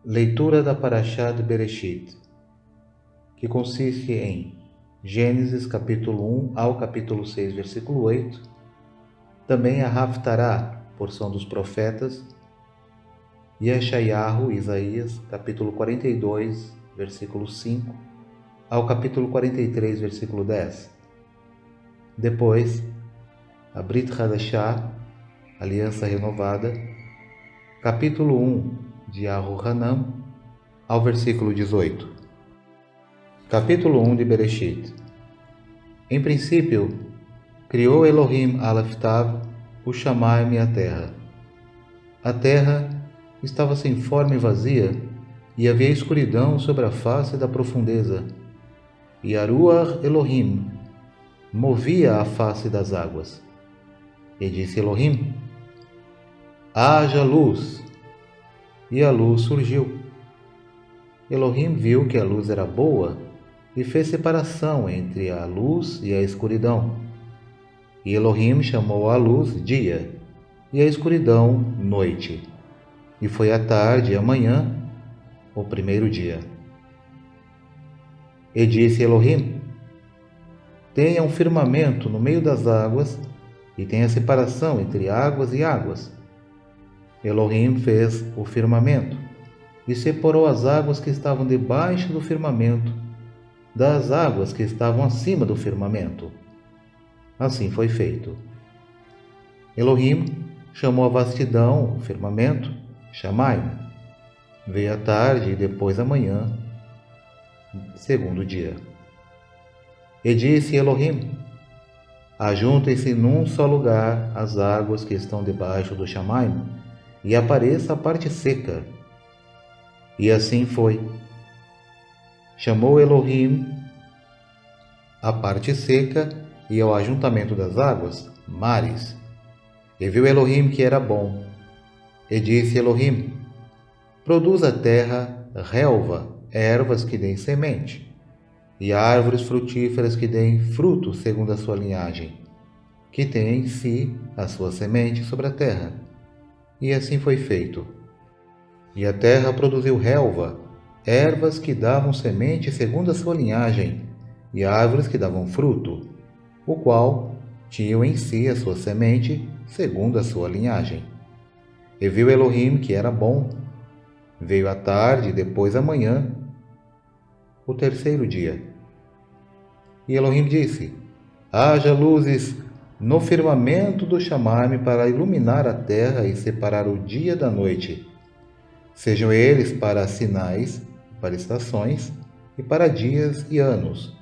Leitura da Parashá de Bereshit, que consiste em Gênesis capítulo 1 ao capítulo 6, versículo 8, também a Haftará, porção dos profetas, Yeshayahu, Isaías, capítulo 42, versículo 5, ao capítulo 43, versículo 10. Depois, a Brit Hadashah, Aliança Renovada, capítulo 1, de Ahu-Hanam, ao versículo 18. Capítulo 1 de Bereshit. Em princípio, criou Elohim Alaftav o Shamayim e a terra. A terra estava sem forma e vazia, e havia escuridão sobre a face da profundeza. E Aruach Elohim movia a face das águas. E disse Elohim: haja luz. E a luz surgiu. Elohim viu que a luz era boa e fez separação entre a luz e a escuridão. E Elohim chamou a luz dia e a escuridão noite. E foi a tarde e a manhã o primeiro dia. E disse Elohim: tenha um firmamento no meio das águas e tenha separação entre águas e águas. Elohim fez o firmamento e separou as águas que estavam debaixo do firmamento das águas que estavam acima do firmamento. Assim foi feito. Elohim chamou a vastidão, o firmamento, Shamayim. Veio a tarde e depois a manhã, segundo dia. E disse Elohim: ajuntem-se num só lugar as águas que estão debaixo do Shamayim, e apareça a parte seca. E assim foi. Chamou Elohim a parte seca e ao ajuntamento das águas, mares. E viu Elohim que era bom. E disse Elohim: produz a terra relva, ervas que deem semente, e árvores frutíferas que deem fruto segundo a sua linhagem, que tem em si a sua semente sobre a terra. E assim foi feito. E a terra produziu relva, ervas que davam semente segundo a sua linhagem, e árvores que davam fruto, o qual tinham em si a sua semente segundo a sua linhagem. E viu Elohim que era bom. Veio a tarde e depois a manhã, o terceiro dia. E Elohim disse: haja luzes no firmamento do Shamayim para iluminar a terra e separar o dia da noite. Sejam eles para sinais, para estações e para dias e anos.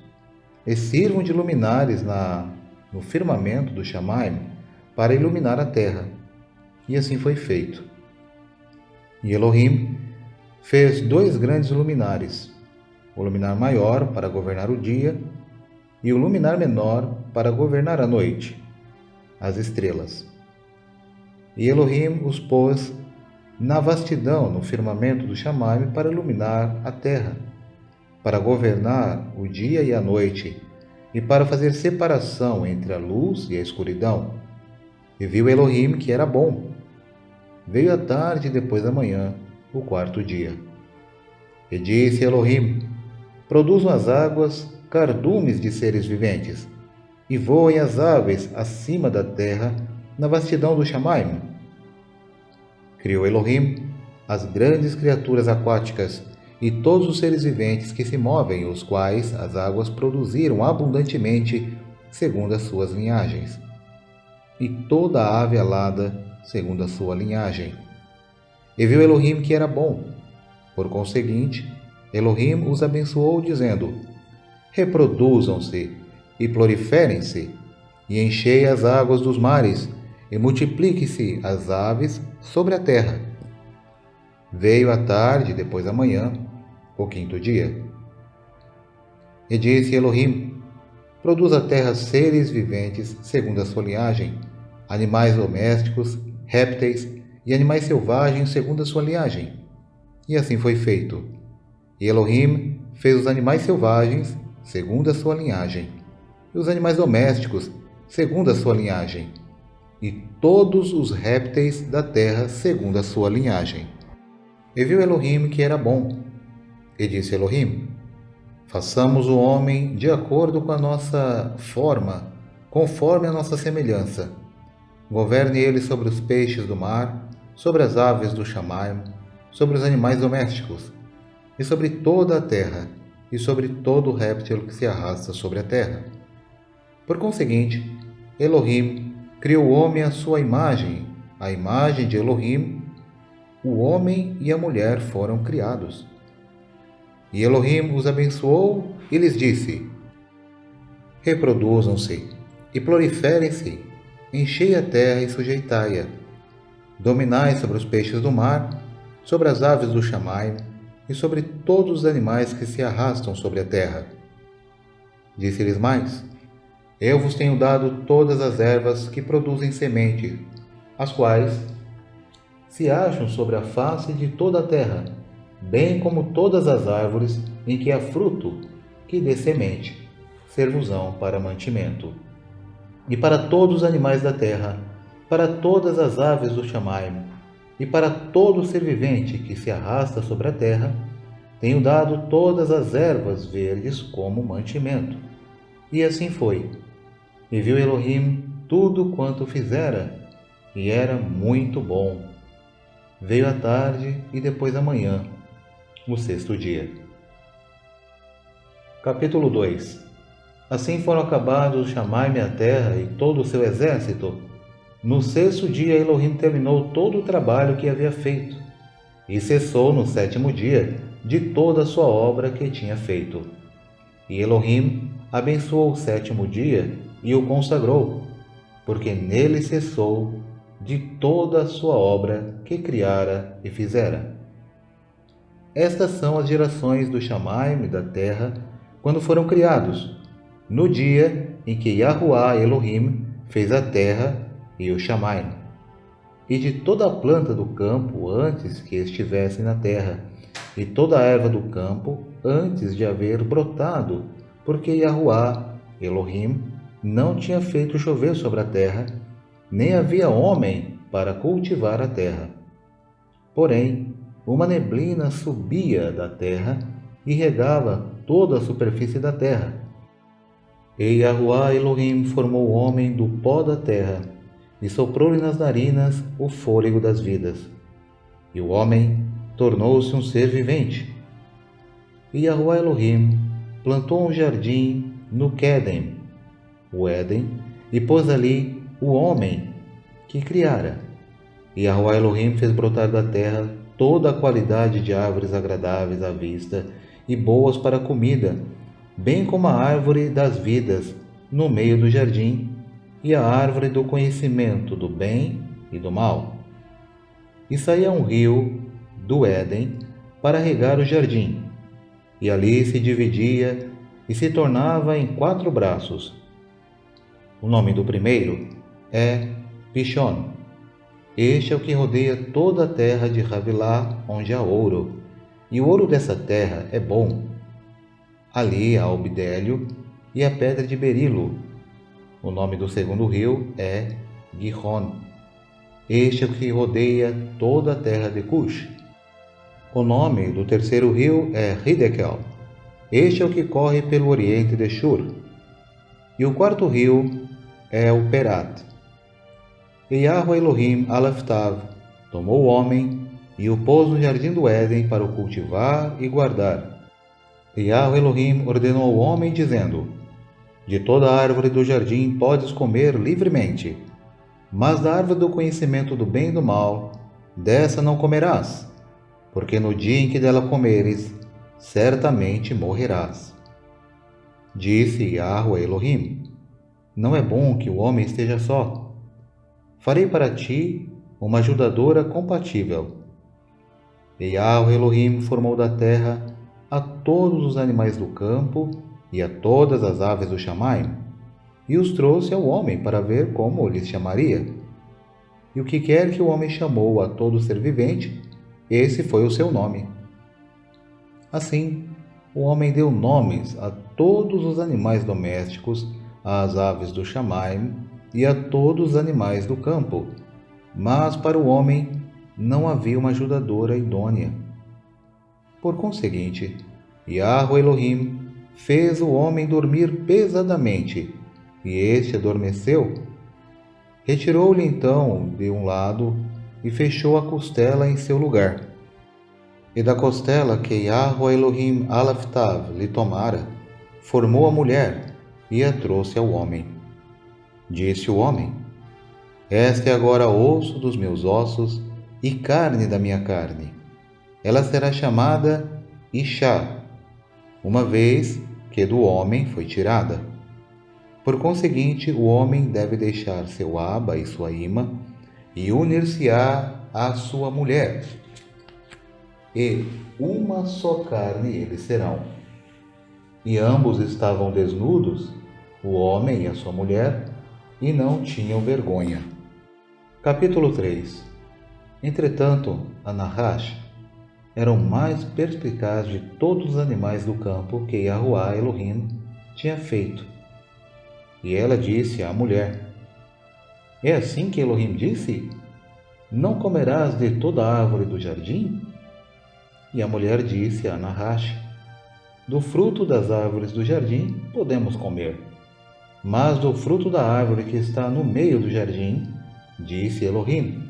E sirvam de luminares no firmamento do Shamayim para iluminar a terra. E assim foi feito. E Elohim fez 2 grandes luminares, o luminar maior para governar o dia e o luminar menor para governar a noite, as estrelas. E Elohim os pôs na vastidão, no firmamento do Shamayim, para iluminar a terra, para governar o dia e a noite, e para fazer separação entre a luz e a escuridão. E viu Elohim que era bom. Veio a tarde e depois da manhã, o quarto dia. E disse Elohim: produzam as águas cardumes de seres viventes, e voem as aves acima da terra na vastidão do Shamayim. Criou Elohim as grandes criaturas aquáticas e todos os seres viventes que se movem, os quais as águas produziram abundantemente segundo as suas linhagens, e toda a ave alada segundo a sua linhagem. E viu Elohim que era bom. Por conseguinte, Elohim os abençoou, dizendo: reproduzam-se e proliferem-se, e enchei as águas dos mares, e multiplique-se as aves sobre a terra. Veio a tarde, depois a manhã, o quinto dia. E disse Elohim: produz a terra seres viventes segundo a sua linhagem, animais domésticos, répteis e animais selvagens segundo a sua linhagem. E assim foi feito. E Elohim fez os animais selvagens segundo a sua linhagem, e os animais domésticos segundo a sua linhagem, e todos os répteis da terra segundo a sua linhagem. E viu Elohim que era bom. E disse Elohim: façamos o homem de acordo com a nossa forma, conforme a nossa semelhança. Governe ele sobre os peixes do mar, sobre as aves do Shamaim, sobre os animais domésticos, e sobre toda a terra, e sobre todo réptil que se arrasta sobre a terra. Por conseguinte, Elohim criou o homem à sua imagem, a imagem de Elohim, o homem e a mulher foram criados. E Elohim os abençoou e lhes disse: reproduzam-se e proliferem-se, enchei a terra e sujeitai-a. Dominai sobre os peixes do mar, sobre as aves do Shamaim e sobre todos os animais que se arrastam sobre a terra. Disse-lhes mais: eu vos tenho dado todas as ervas que produzem semente, as quais se acham sobre a face de toda a terra, bem como todas as árvores em que há fruto que dê semente, ser-vos-ão para mantimento. E para todos os animais da terra, para todas as aves do Shamaim, e para todo ser vivente que se arrasta sobre a terra, tenho dado todas as ervas verdes como mantimento. E assim foi. E viu Elohim tudo quanto fizera, e era muito bom. Veio a tarde e depois a manhã, o sexto dia. Capítulo 2. Assim foram acabados o Shamaim e a terra e todo o seu exército. No sexto dia Elohim terminou todo o trabalho que havia feito, e cessou no sétimo dia de toda a sua obra que tinha feito. E Elohim abençoou o sétimo dia e o consagrou, porque nele cessou de toda a sua obra que criara e fizera. Estas são as gerações do Shamaim e da terra quando foram criados, no dia em que Yahuá Elohim fez a terra e o Shamaim, e de toda a planta do campo antes que estivesse na terra, e toda a erva do campo antes de haver brotado, porque Yahuá Elohim não tinha feito chover sobre a terra, nem havia homem para cultivar a terra. Porém, uma neblina subia da terra e regava toda a superfície da terra. E Yahuá Elohim formou o homem do pó da terra, e soprou-lhe nas narinas o fôlego das vidas. E o homem tornou-se um ser vivente. E Yahuá Elohim plantou um jardim no Quédem, o Éden, e pôs ali o homem que criara. E Yahuá Elohim fez brotar da terra toda a qualidade de árvores agradáveis à vista e boas para a comida, bem como a árvore das vidas no meio do jardim, e a árvore do conhecimento do bem e do mal. E saía um rio do Éden para regar o jardim, e ali se dividia e se tornava em 4 braços. O nome do primeiro é Pishon. Este é o que rodeia toda a terra de Havilá, onde há ouro, e o ouro dessa terra é bom. Ali há o bidélio e a pedra de berilo. O nome do segundo rio é Gihon. Este é o que rodeia toda a terra de Cush. O nome do terceiro rio é Hidekel. Este é o que corre pelo oriente de Shur. E o quarto rio é o Perat. E Yahuá Elohim Alaftav tomou o homem e o pôs no jardim do Éden para o cultivar e guardar. E Yahuá Elohim ordenou ao homem, dizendo: de toda a árvore do jardim podes comer livremente, mas da árvore do conhecimento do bem e do mal, dessa não comerás, porque no dia em que dela comeres, certamente morrerás. Disse Yahuá Elohim: não é bom que o homem esteja só. Farei para ti uma ajudadora compatível. E Yahuá Elohim formou da terra a todos os animais do campo e a todas as aves do Shamaim, e os trouxe ao homem para ver como lhes chamaria. E o que quer que o homem chamou a todo ser vivente, esse foi o seu nome. Assim, o homem deu nomes a todos os animais domésticos, às aves do Shamaim e a todos os animais do campo. Mas para o homem não havia uma ajudadora idônea. Por conseguinte, Yahweh Elohim fez o homem dormir pesadamente, e este adormeceu. Retirou-lhe então de um lado e fechou a costela em seu lugar. E da costela que Yahweh Elohim Alaftav lhe tomara, formou a mulher e a trouxe ao homem. Disse o homem: Este é agora osso dos meus ossos e carne da minha carne. Ela será chamada Ishá, uma vez que do homem foi tirada. Por conseguinte, o homem deve deixar seu aba e sua ima e unir-se-á à sua mulher, e uma só carne eles serão. E ambos estavam desnudos, o homem e a sua mulher, e não tinham vergonha. Capítulo 3. Entretanto, a Nahash era o mais perspicaz de todos os animais do campo que Yahuwah Elohim tinha feito. E ela disse à mulher: É assim que Elohim disse? Não comerás de toda a árvore do jardim? E a mulher disse a Nahash: Do fruto das árvores do jardim podemos comer, mas do fruto da árvore que está no meio do jardim, disse Elohim: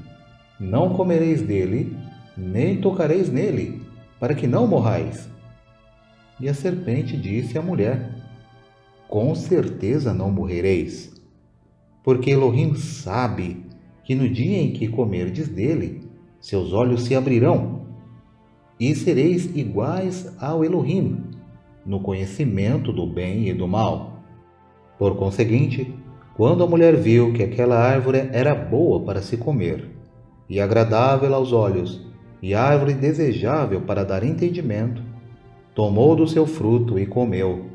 Não comereis dele, nem tocareis nele, para que não morrais. E a serpente disse à mulher: Com certeza não morrereis, porque Elohim sabe que no dia em que comerdes dele, seus olhos se abrirão, e sereis iguais ao Elohim, no conhecimento do bem e do mal. Por conseguinte, quando a mulher viu que aquela árvore era boa para se comer, e agradável aos olhos, e árvore desejável para dar entendimento, tomou do seu fruto e comeu,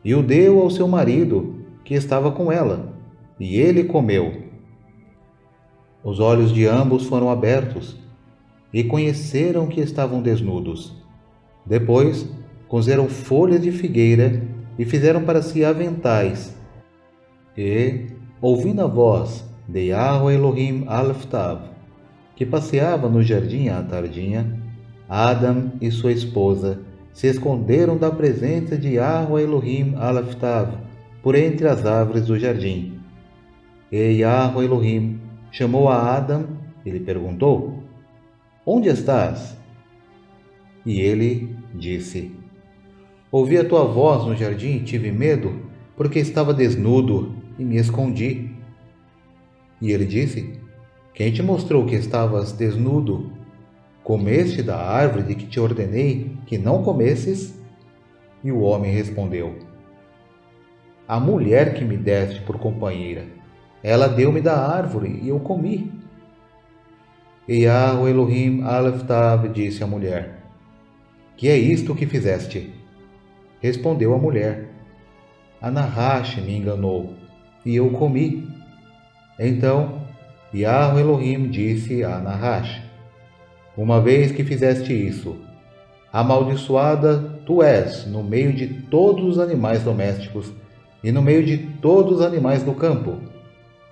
e o deu ao seu marido, que estava com ela, e ele comeu. Os olhos de ambos foram abertos, e conheceram que estavam desnudos. Depois, cozeram folhas de figueira e fizeram para si aventais. E, ouvindo a voz de Yahweh Elohim Alaftav, que passeava no jardim à tardinha, Adam e sua esposa se esconderam da presença de Yahweh Elohim Alaftav por entre as árvores do jardim. E Yahweh Elohim chamou a Adam e lhe perguntou: Onde estás? E ele disse: Ouvi a tua voz no jardim e tive medo, porque estava desnudo e me escondi. E ele disse: Quem te mostrou que estavas desnudo? Comeste da árvore de que te ordenei que não comesses? E o homem respondeu: A mulher que me deste por companheira, ela deu-me da árvore e eu comi. E Yahweh Elohim Aleftav disse à mulher: Que é isto que fizeste? Respondeu a mulher: A Nahash me enganou e eu comi. Então Yahweh Elohim disse a Nahash: Uma vez que fizeste isso, amaldiçoada tu és no meio de todos os animais domésticos e no meio de todos os animais do campo.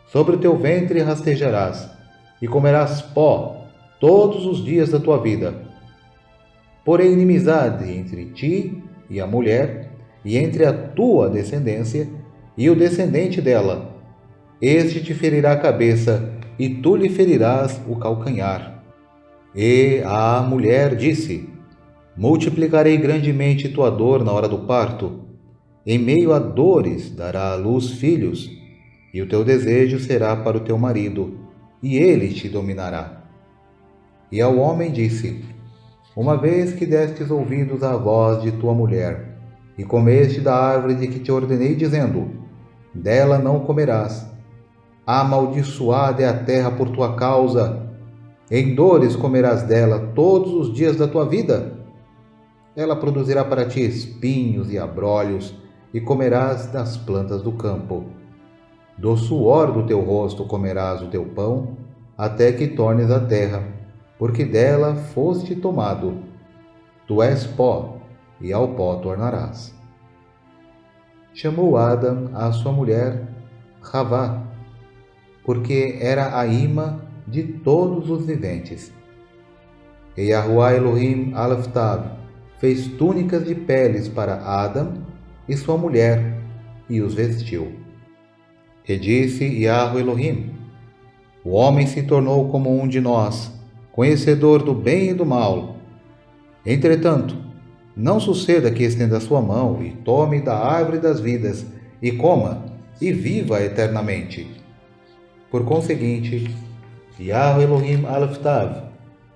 Sobre o teu ventre rastejarás e comerás pó todos os dias da tua vida. Porém, inimizade entre ti e a mulher, e entre a tua descendência e o descendente dela. Este te ferirá a cabeça, e tu lhe ferirás o calcanhar. E a mulher disse: Multiplicarei grandemente tua dor na hora do parto. Em meio a dores dará à luz filhos, e o teu desejo será para o teu marido, e ele te dominará. E ao homem disse: Uma vez que destes ouvidos à voz de tua mulher, e comeste da árvore de que te ordenei, dizendo: Dela não comerás, amaldiçoada é a terra por tua causa, em dores comerás dela todos os dias da tua vida. Ela produzirá para ti espinhos e abrolhos, e comerás das plantas do campo. Do suor do teu rosto comerás o teu pão, até que tornes a terra, porque dela foste tomado. Tu és pó, e ao pó tornarás. Chamou Adam a sua mulher Havá, porque era a ima de todos os viventes, E Yahuwah Elohim Aleftav fez túnicas de peles para Adam e sua mulher, e os vestiu. E disse Yahuwah Elohim: o homem se tornou como um de nós, conhecedor do bem e do mal. Entretanto, não suceda que estenda sua mão e tome da árvore das vidas, e coma, e viva eternamente. Por conseguinte, Yahuwah Elohim Aleftav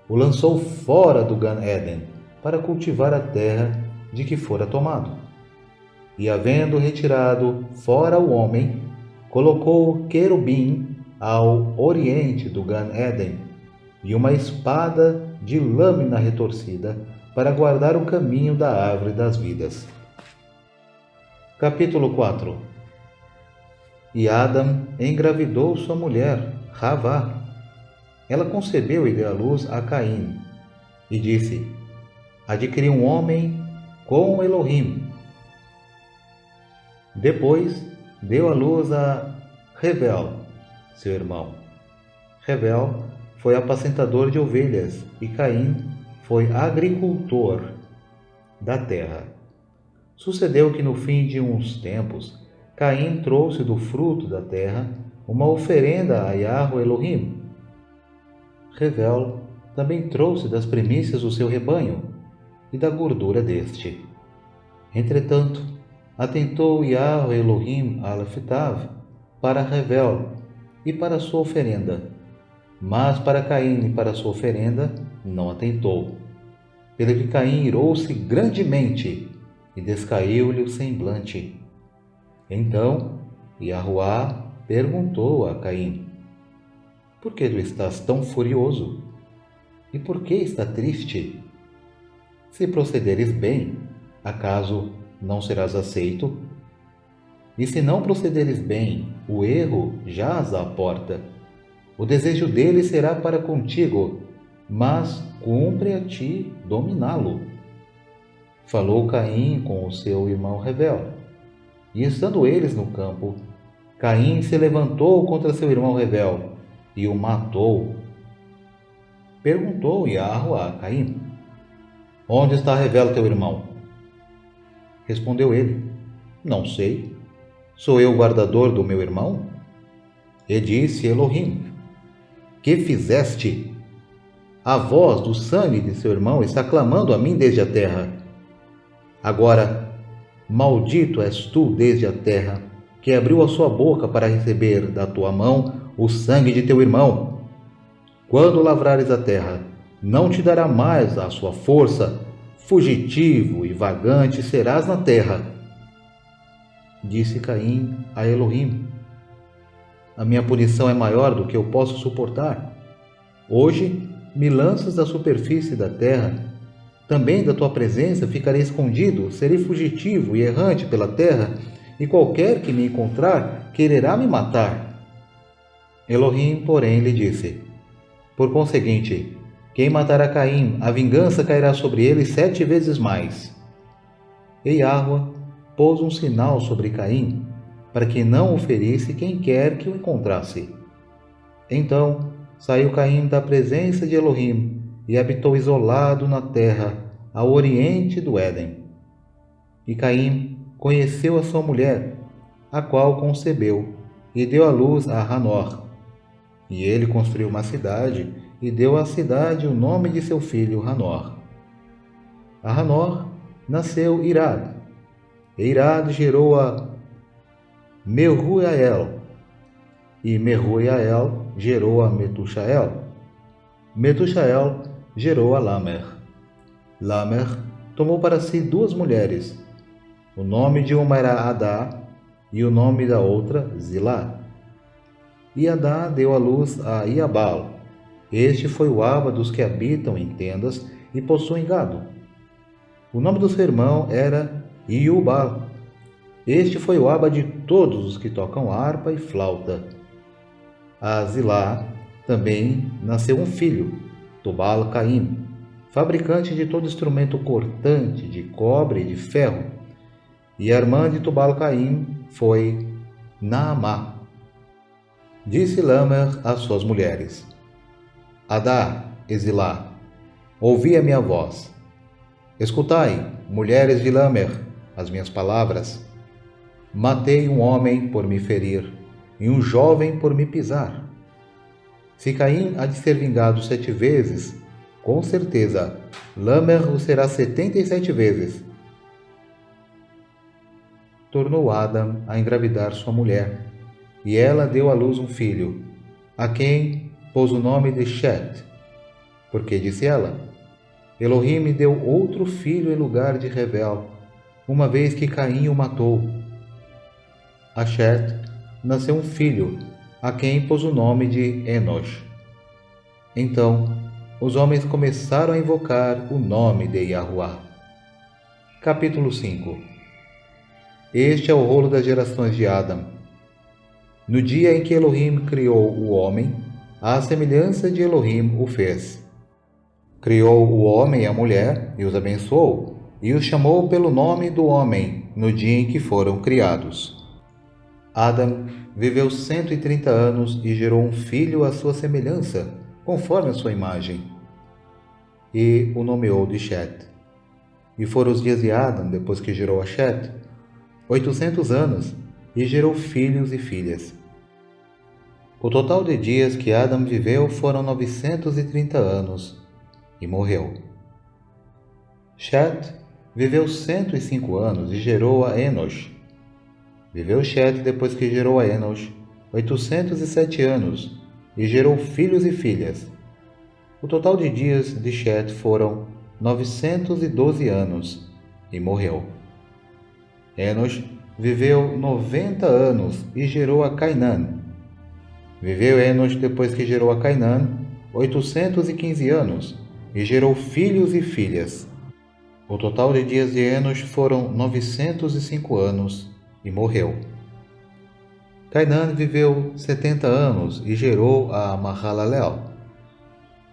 o lançou fora do Gan Eden para cultivar a terra de que fora tomado. E havendo retirado fora o homem, colocou querubim ao oriente do Gan Eden e uma espada de lâmina retorcida para guardar o caminho da árvore das vidas. Capítulo 4. E Adam engravidou sua mulher, Havá. Ela concebeu e deu à luz a Caim, e disse: adquiri um homem com Elohim. Depois deu à luz a Revel, seu irmão. Revel foi apacentador de ovelhas, e Caim foi agricultor da terra. Sucedeu que no fim de uns tempos, Caim trouxe do fruto da terra uma oferenda a Yahuwah Elohim. Revel também trouxe das primícias do seu rebanho e da gordura deste. Entretanto, atentou Yahuwah Elohim Aleftav para Revel e para sua oferenda, mas para Caim e para sua oferenda não atentou. Pelo que Caim irou-se grandemente e descaiu-lhe o semblante. Então Yahuwah perguntou a Caim: por que tu estás tão furioso? E por que está triste? Se procederes bem, acaso não serás aceito? E se não procederes bem, o erro jaz à porta. O desejo dele será para contigo, mas cumpre a ti dominá-lo. Falou Caim com o seu irmão Revel. E estando eles no campo, Caim se levantou contra seu irmão Revel e o matou. Perguntou Yahuwah a Caim: onde está Revel, teu irmão? Respondeu ele: não sei. Sou eu o guardador do meu irmão? E disse Elohim: que fizeste? A voz do sangue de seu irmão está clamando a mim desde a terra. Agora, maldito és tu desde a terra, que abriu a sua boca para receber da tua mão o sangue de teu irmão. Quando lavrares a terra, não te dará mais a sua força, fugitivo e vagante serás na terra. Disse Caim a Elohim: a minha punição é maior do que eu posso suportar. Hoje me lanças da superfície da terra. Também da tua presença ficarei escondido, serei fugitivo e errante pela terra, e qualquer que me encontrar quererá me matar. Elohim, porém, lhe disse: por conseguinte, quem matará Caim, a vingança cairá sobre ele 7 vezes mais. E Yahuwah pôs um sinal sobre Caim, para que não o ferisse quem quer que o encontrasse. Então saiu Caim da presença de Elohim e habitou isolado na terra, ao oriente do Éden. E Caim conheceu a sua mulher, a qual concebeu, e deu à luz a Hanor. E ele construiu uma cidade, e deu à cidade o nome de seu filho Hanor. A Hanor nasceu Irad, e Irad gerou a Mehujael, e Mehujael gerou a Metushael. Metushael gerou a Lamer. Lamer tomou para si 2 mulheres. O nome de uma era Adá, e o nome da outra Zilá. E Adá deu à luz a Iabal. Este foi o aba dos que habitam em tendas e possuem gado. O nome do seu irmão era Iubal. Este foi o aba de todos os que tocam harpa e flauta. A Zilá também nasceu um filho, Tubal-Caim, fabricante de todo instrumento cortante de cobre e de ferro. E a irmã de Tubal-Caim foi Naamá. Disse Lamer às suas mulheres: Adá e Zilá, ouvi a minha voz. Escutai, mulheres de Lamer, as minhas palavras. Matei um homem por me ferir, e um jovem por me pisar. Se Caim há de ser vingado 7 vezes, com certeza Lamer o será 77 vezes. Tornou Adam a engravidar sua mulher, e ela deu à luz um filho, a quem pôs o nome de Shet, porque disse ela: Elohim me deu outro filho em lugar de Revel, uma vez que Caim o matou. A Shet nasceu um filho, a quem pôs o nome de Enosh. Então, os homens começaram a invocar o nome de Yahuwá. Capítulo 5. Este é o rolo das gerações de Adam. No dia em que Elohim criou o homem, à semelhança de Elohim o fez. Criou o homem e a mulher, e os abençoou, e os chamou pelo nome do homem, no dia em que foram criados. Adam viveu 130 anos e gerou um filho à sua semelhança, conforme a sua imagem, e o nomeou de Shet. E foram os dias de Adam, depois que gerou a Shet, 800 anos, e gerou filhos e filhas. O total de dias que Adam viveu foram 930 anos, e morreu. Shet viveu 105 anos e gerou a Enosh. Viveu Shet depois que gerou a Enosh 807 anos e gerou filhos e filhas. O total de dias de Shet foram 912 anos e morreu. Enosh viveu 90 anos e gerou a Cainã. Viveu Enosh depois que gerou a Cainã 815 anos e gerou filhos e filhas. O total de dias de Enosh foram 905 anos e morreu. Cainã viveu 70 anos e gerou a Mahalalel.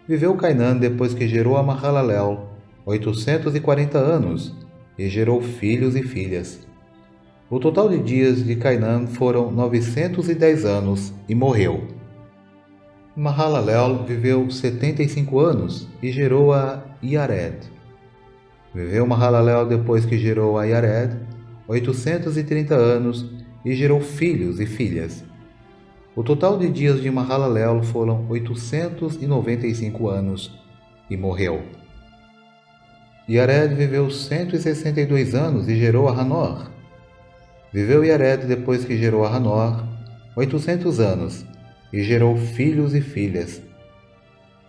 Viveu Cainã depois que gerou a Mahalalel 840 anos e gerou filhos e filhas. O total de dias de Cainã foram 910 anos e morreu. Mahalalel viveu 75 anos e gerou a Yared. Viveu Mahalalel depois que gerou a Yared 830 anos e gerou filhos e filhas. O total de dias de Mahalalel foram 895 anos e morreu. Yared viveu 162 anos e gerou a Hanor. Viveu Yared depois que gerou a Hanor 800 anos e gerou filhos e filhas.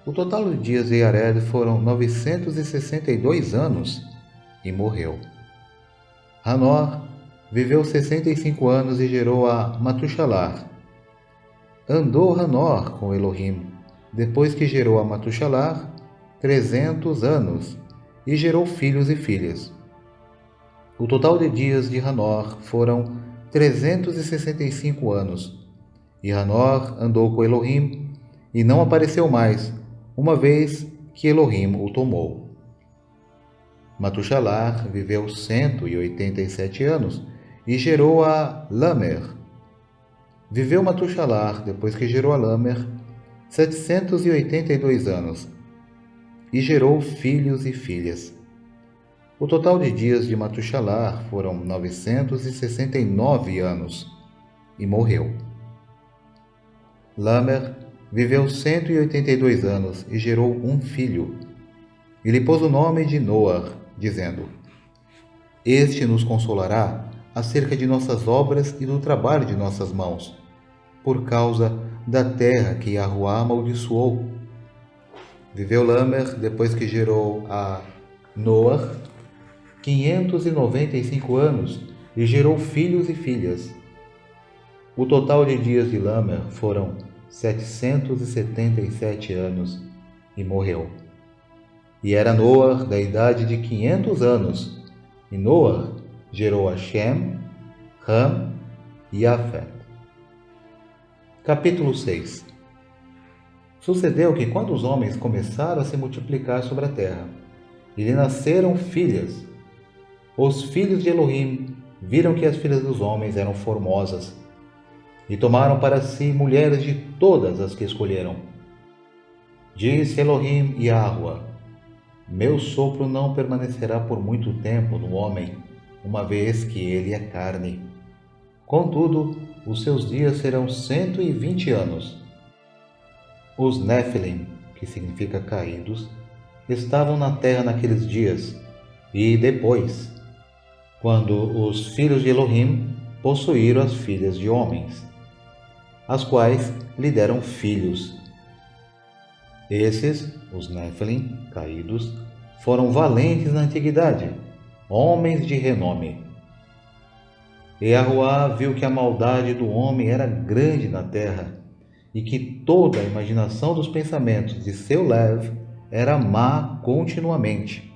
O total de dias de Yared foram 962 anos e morreu. Hanor viveu 65 anos e gerou a Matushalar. Andou Hanor com Elohim, depois que gerou a Matushalar, 300 anos e gerou filhos e filhas. O total de dias de Hanor foram 365 anos. E Hanor andou com Elohim e não apareceu mais, uma vez que Elohim o tomou. Matushalar viveu 187 anos e gerou a Lamer. Viveu Matushalar depois que gerou a Lamer 782 anos e gerou filhos e filhas. O total de dias de Matushalar foram 969 anos e morreu. Lamer viveu 182 anos e gerou um filho. E lhe pôs o nome de Noar, dizendo: Este nos consolará acerca de nossas obras e do trabalho de nossas mãos, por causa da terra que Yahuwá amaldiçoou. Viveu Lamer depois que gerou a Noar 595 anos e gerou filhos e filhas. O total de dias de Lamer foram 777 anos e morreu. E era Noar da idade de 500 anos, e Noar gerou a Shem, Ham e Afet. Capítulo 6. Sucedeu que quando os homens começaram a se multiplicar sobre a terra, e lhe nasceram filhas, os filhos de Elohim viram que as filhas dos homens eram formosas, e tomaram para si mulheres de todas as que escolheram. Disse Elohim Yahuwá: Meu sopro não permanecerá por muito tempo no homem, uma vez que ele é carne. Contudo, os seus dias serão 120 anos. Os Nephilim, que significa caídos, estavam na terra naqueles dias, e depois, quando os filhos de Elohim possuíram as filhas de homens, as quais lhe deram filhos. Esses, os Nephilim, caídos, foram valentes na antiguidade, homens de renome. E Yahuá viu que a maldade do homem era grande na terra, e que toda a imaginação dos pensamentos de seu Lev era má continuamente.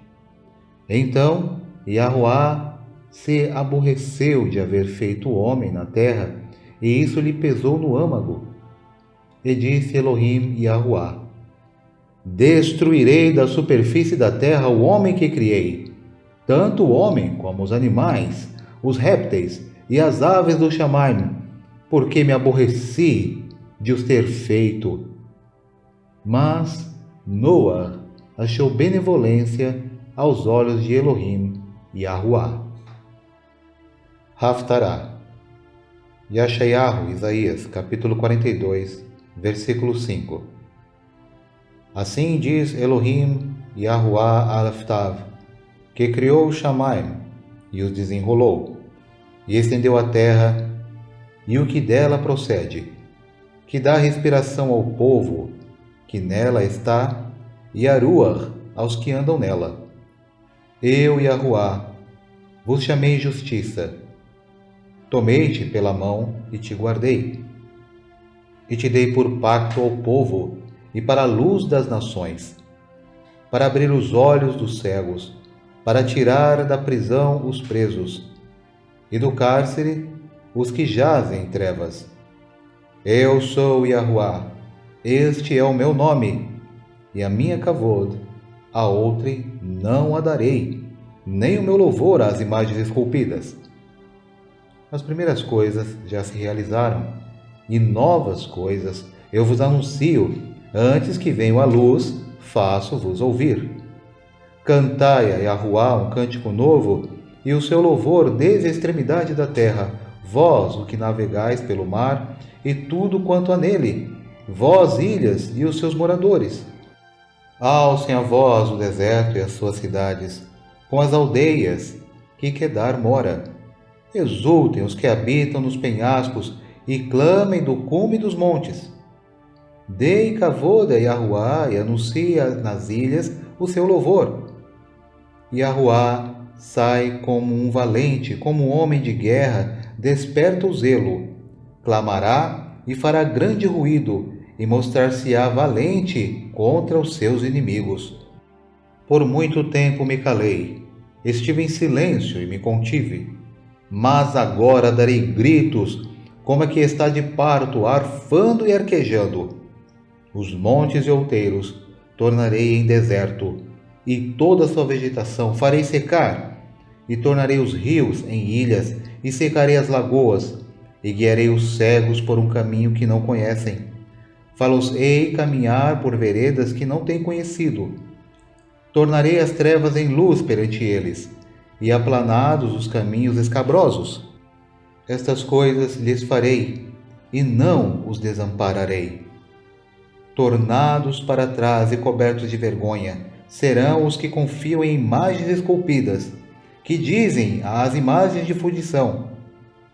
Então Yahuá se aborreceu de haver feito o homem na terra, e isso lhe pesou no âmago. E disse Elohim Yahuá: Destruirei da superfície da terra o homem que criei, tanto o homem como os animais, os répteis e as aves do Shamaim, porque me aborreci de os ter feito. Mas Noa achou benevolência aos olhos de Elohim e Yahuá. Haftará. Yeshayahu, Isaías, capítulo 42, versículo 5. Assim diz Elohim Yahuá Alaftav, que criou o Shamaim e os desenrolou, e estendeu a terra e o que dela procede, que dá respiração ao povo que nela está, e a ruach aos que andam nela. Eu, Yahuá, vos chamei justiça, tomei-te pela mão e te guardei, e te dei por pacto ao povo e para a luz das nações, para abrir os olhos dos cegos, para tirar da prisão os presos, e do cárcere os que jazem em trevas. Eu sou Yahuá, este é o meu nome, e a minha kavod, a outrem não a darei, nem o meu louvor às imagens esculpidas. As primeiras coisas já se realizaram, e novas coisas eu vos anuncio, antes que venham à luz, faço-vos ouvir. Cantai a Yahuá um cântico novo, e o seu louvor desde a extremidade da terra, vós, o que navegais pelo mar, e tudo quanto há nele, vós, ilhas e os seus moradores. Alcem a voz o deserto e as suas cidades, com as aldeias que Quedar mora. Exultem os que habitam nos penhascos e clamem do cume dos montes. Dei kavod a Yahuá e anuncie nas ilhas o seu louvor. Yahuá sai como um valente, como um homem de guerra, desperta o zelo, clamará e fará grande ruído, e mostrar-se-á valente contra os seus inimigos. Por muito tempo me calei, estive em silêncio e me contive, mas agora darei gritos, como a que está de parto, arfando e arquejando. Os montes e outeiros tornarei em deserto, e toda a sua vegetação farei secar, e tornarei os rios em ilhas, e secarei as lagoas, e guiarei os cegos por um caminho que não conhecem. Fá-los-ei caminhar por veredas que não têm conhecido. Tornarei as trevas em luz perante eles, e aplanados os caminhos escabrosos. Estas coisas lhes farei, e não os desampararei. Tornados para trás e cobertos de vergonha, serão os que confiam em imagens esculpidas, que dizem às imagens de fundição: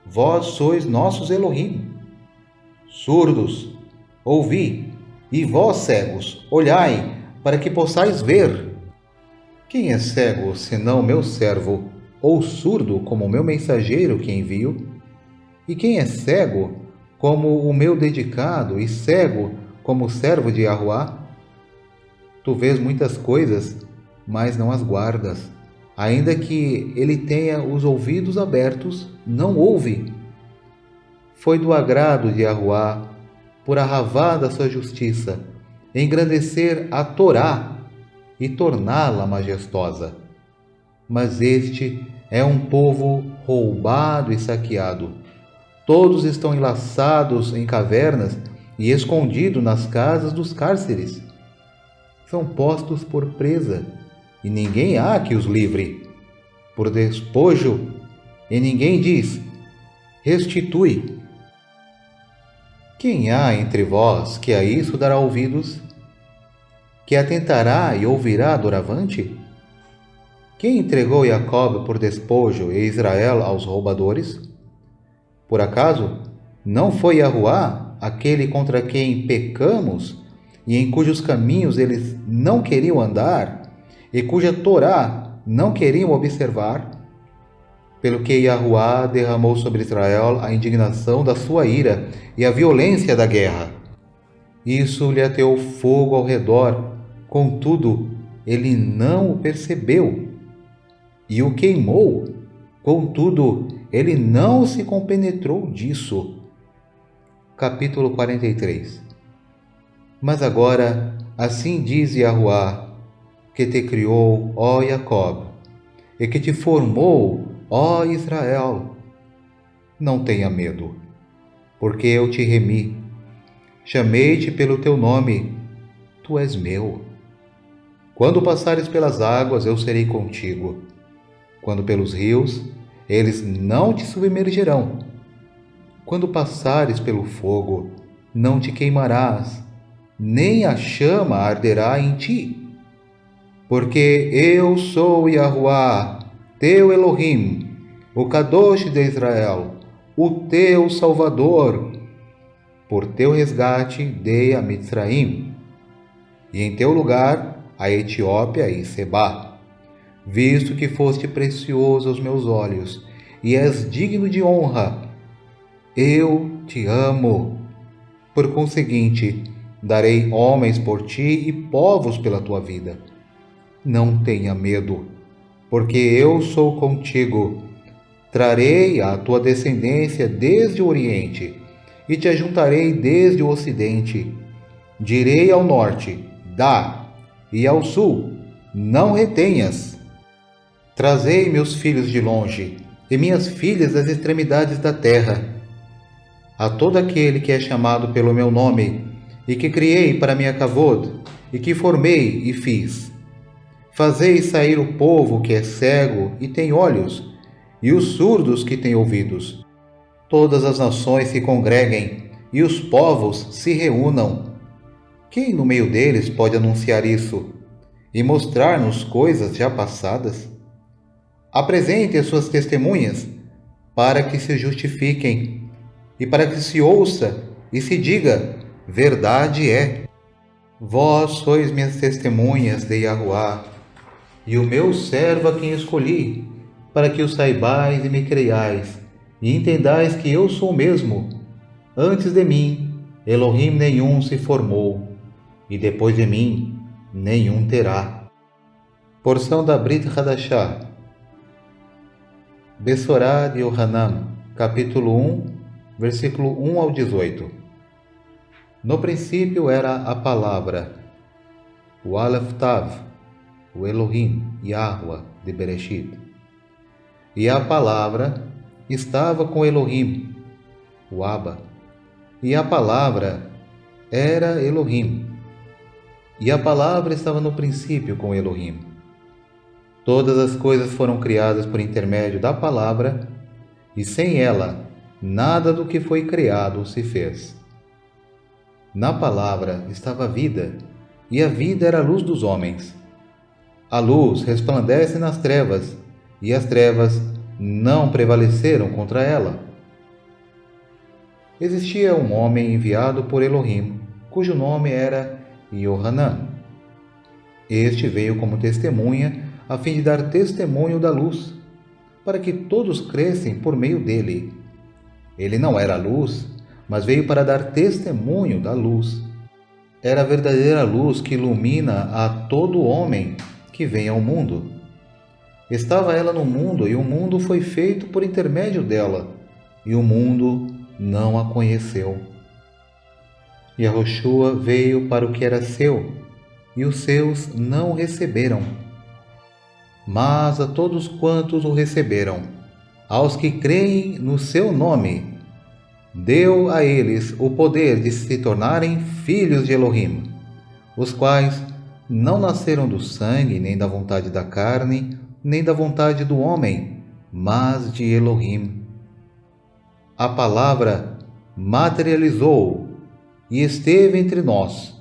Vós sois nossos Elohim. Surdos, ouvi, e vós cegos, olhai, para que possais ver. Quem é cego, senão meu servo, ou surdo, como o meu mensageiro que envio? E quem é cego, como o meu dedicado, e cego, como o servo de Yahuá? Tu vês muitas coisas, mas não as guardas. Ainda que ele tenha os ouvidos abertos, não ouve. Foi do agrado de Yahuá, por arravá da sua justiça, engrandecer a Torá e torná-la majestosa. Mas este é um povo roubado e saqueado. Todos estão enlaçados em cavernas e escondidos nas casas dos cárceres. São postos por presa, e ninguém há que os livre. Por despojo, e ninguém diz: restitui. Quem há entre vós que a isso dará ouvidos? Que atentará e ouvirá doravante? Quem entregou Jacob por despojo e Israel aos roubadores? Por acaso, não foi Yahuá aquele contra quem pecamos e em cujos caminhos eles não queriam andar e cuja Torá não queriam observar? Pelo que Yahuá derramou sobre Israel a indignação da sua ira e a violência da guerra. Isso lhe ateou fogo ao redor, contudo, ele não o percebeu. E o queimou, contudo, ele não se compenetrou disso. Capítulo 43. Mas agora, assim diz Yahuá, que te criou, ó Jacob, e que te formou, ó Israel. Não tenha medo, porque eu te remi. Chamei-te pelo teu nome, tu és meu. Quando passares pelas águas, eu serei contigo. Quando pelos rios, eles não te submergirão. Quando passares pelo fogo, não te queimarás, nem a chama arderá em ti. Porque eu sou Yahuá, teu Elohim, o Kadosh de Israel, o teu Salvador. Por teu resgate dei a Mitzraim, e em teu lugar a Etiópia e Sebá. Visto que foste precioso aos meus olhos, e és digno de honra, eu te amo. Por conseguinte, darei homens por ti e povos pela tua vida. Não tenha medo, porque eu sou contigo. Trarei a tua descendência desde o Oriente, e te ajuntarei desde o Ocidente. Direi ao norte, dá, e ao sul, não retenhas. Trazei meus filhos de longe, e minhas filhas das extremidades da terra. A todo aquele que é chamado pelo meu nome, e que criei para minha kavod, e que formei e fiz. Fazei sair o povo que é cego e tem olhos, e os surdos que têm ouvidos. Todas as nações se congreguem, e os povos se reúnam. Quem no meio deles pode anunciar isso, e mostrar-nos coisas já passadas? Apresente as suas testemunhas, para que se justifiquem, e para que se ouça e se diga, verdade é. Vós sois minhas testemunhas de Yahuá, e o meu servo a quem escolhi, para que o saibais e me creiais, e entendais que eu sou o mesmo. Antes de mim, Elohim nenhum se formou, e depois de mim, nenhum terá. Porção da Brit Hadashah. Bessorá de Yohanan, capítulo 1, versículo 1 ao 18. No princípio era a palavra, o Aleph Tav, o Elohim, Yahuá de Bereshit. E a palavra estava com Elohim, o Abba. E a palavra era Elohim. E a palavra estava no princípio com Elohim. Todas as coisas foram criadas por intermédio da palavra, e sem ela, nada do que foi criado se fez. Na palavra estava a vida, e a vida era a luz dos homens. A luz resplandece nas trevas, e as trevas não prevaleceram contra ela. Existia um homem enviado por Elohim, cujo nome era Yohanan. Este veio como testemunha, a fim de dar testemunho da luz, para que todos crescem por meio dele. Ele não era a luz, mas veio para dar testemunho da luz. Era a verdadeira luz que ilumina a todo homem que vem ao mundo. Estava ela no mundo, e o mundo foi feito por intermédio dela, e o mundo não a conheceu. Yahushua veio para o que era seu, e os seus não o receberam. Mas a todos quantos o receberam, aos que creem no seu nome, deu a eles o poder de se tornarem filhos de Elohim, os quais não nasceram do sangue, nem da vontade da carne, nem da vontade do homem, mas de Elohim. A palavra materializou e esteve entre nós,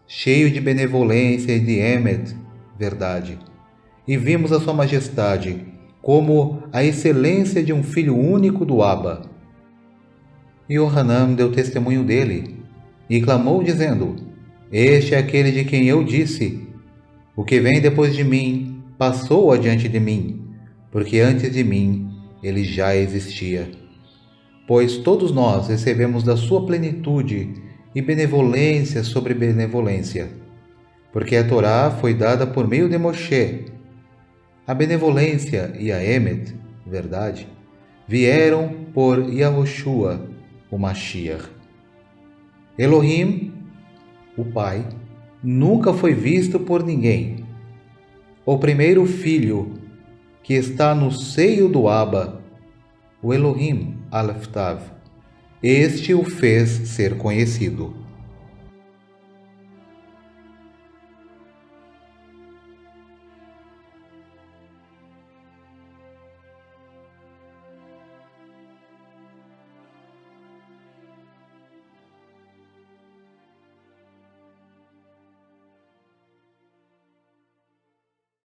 cheio de benevolência e de emet, verdade, e vimos a sua majestade como a excelência de um filho único do Abba. E Yohanan deu testemunho dele e clamou dizendo: Este é aquele de quem eu disse: o que vem depois de mim passou adiante de mim, porque antes de mim ele já existia. Pois todos nós recebemos da sua plenitude e benevolência sobre benevolência, porque a Torá foi dada por meio de Moshe. A benevolência e a emet, verdade, vieram por Yahushua, o Mashiach. Elohim, o Pai, nunca foi visto por ninguém. O primeiro filho, que está no seio do Abba, o Elohim Aleph Tav, este o fez ser conhecido.